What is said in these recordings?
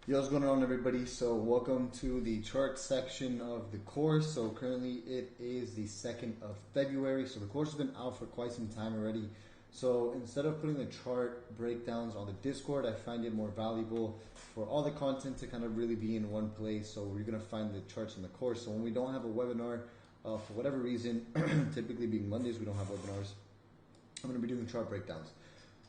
Yo, what's going on, everybody? So welcome to the chart section of the course. So currently it is the 2nd of February. So the course has been out for quite some time already. So instead of putting the chart breakdowns on the Discord, I find it more valuable for all the content to kind of really be in one place. So we're going to find the charts in the course. So when we don't have a webinar, for whatever reason, typically being Mondays, we don't have webinars. I'm going to be doing chart breakdowns.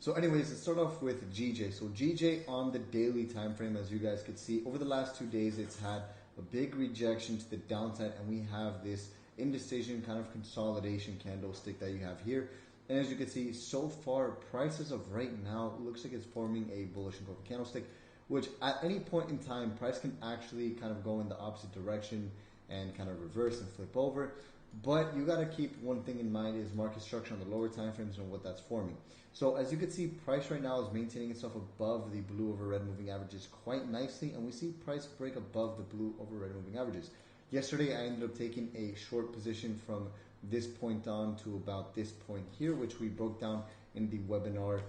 So anyways, let's start off with GJ. So GJ on the daily time frame, as you guys could see, over the last 2 days, it's had a big rejection to the downside, and we have this indecision kind of consolidation candlestick that you have here. And as you can see, so far, prices of right now looks like it's forming a bullish engulfing candlestick, which at any point in time, price can actually kind of go in the opposite direction and kind of reverse and flip over. But you got to keep one thing in mind is market structure on the lower time frames and what that's forming. So as you can see, price right now is maintaining itself above the blue over red moving averages quite nicely, and we see price break above the blue over red moving averages. Yesterday, I ended up taking a short position from this point on to about this point here, which we broke down in the webinar.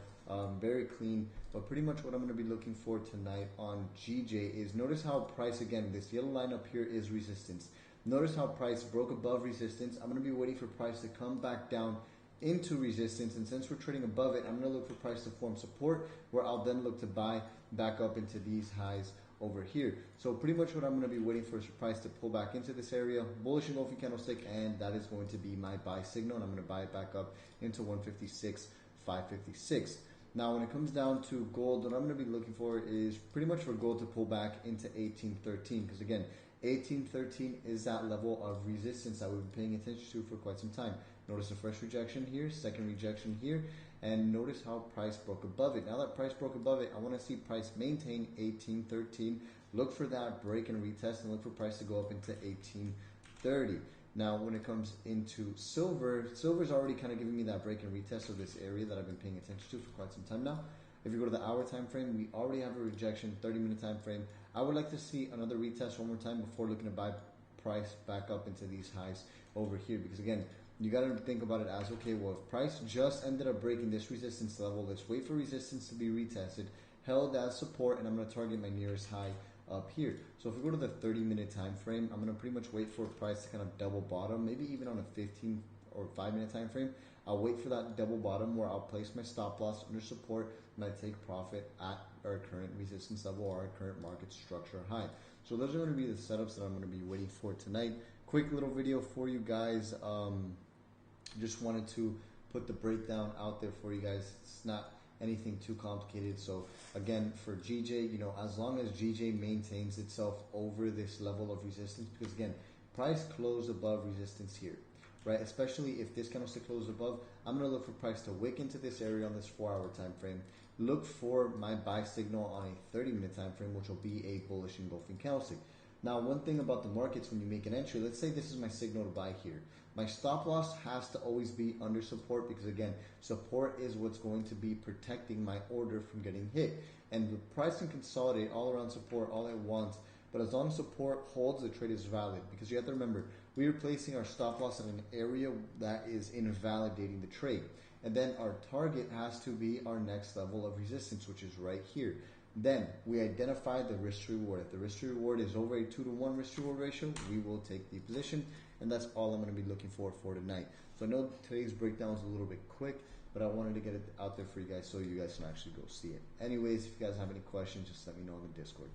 Very clean, but pretty much what I'm going to be looking for tonight on GJ is notice how price, again, this yellow line up here is resistance. Notice how price broke above resistance. I'm going to be waiting for price to come back down into resistance, and since we're trading above it, I'm going to look for price to form support, where I'll then look to buy back up into these highs over here. So pretty much what I'm going to be waiting for is price to pull back into this area, bullish engulfing candlestick, and that is going to be my buy signal, and I'm going to buy it back up into 156.556. Now, when it comes down to gold, what I'm going to be looking for is pretty much for gold to pull back into 1813, because again, 1813 is that level of resistance that we've been paying attention to for quite some time. Notice the first rejection here, second rejection here, and notice how price broke above it. Now that price broke above it, I want to see price maintain 1813. Look for that break and retest, and look for price to go up into 1830. Now, when it comes into silver, silver's already kind of giving me that break and retest of this area that I've been paying attention to for quite some time now. If you go to the hour time frame, we already have a rejection, 30-minute time frame. I would like to see another retest one more time before looking to buy price back up into these highs over here. Because again, you got to think about it as, okay, well, if price just ended up breaking this resistance level, let's wait for resistance to be retested, held as support, and I'm going to target my nearest high up here. So if we go to the 30-minute time frame, I'm going to pretty much wait for price to kind of double bottom, maybe even on a 15 or 5-minute time frame. I'll wait for that double bottom where I'll place my stop loss under support and I take profit at our current resistance level or our current market structure high. So those are going to be the setups that I'm going to be waiting for tonight. Quick little video for you guys. Just wanted to put the breakdown out there for you guys. It's not anything too complicated. So again, for GJ, you know, as long as GJ maintains itself over this level of resistance, because again, price closed above resistance here, right? Especially if this candlestick closes above, I'm going to look for price to wick into this area on this 4-hour time frame. Look for my buy signal on a 30-minute time frame, which will be a bullish engulfing candlestick. Now, one thing about the markets, when you make an entry, let's say this is my signal to buy here. My stop loss has to always be under support because, again, support is what's going to be protecting my order from getting hit. And the price can consolidate all around support all at once, but as long as support holds, the trade is valid. Because you have to remember, we are placing our stop loss in an area that is invalidating the trade. And then our target has to be our next level of resistance, which is right here. Then we identify the risk to reward. If the risk to reward is over a 2-to-1 risk to reward ratio, we will take the position, and that's all I'm going to be looking for tonight. So I know today's breakdown is a little bit quick, but I wanted to get it out there for you guys so you guys can actually go see it. Anyways, if you guys have any questions, just let me know in the Discord.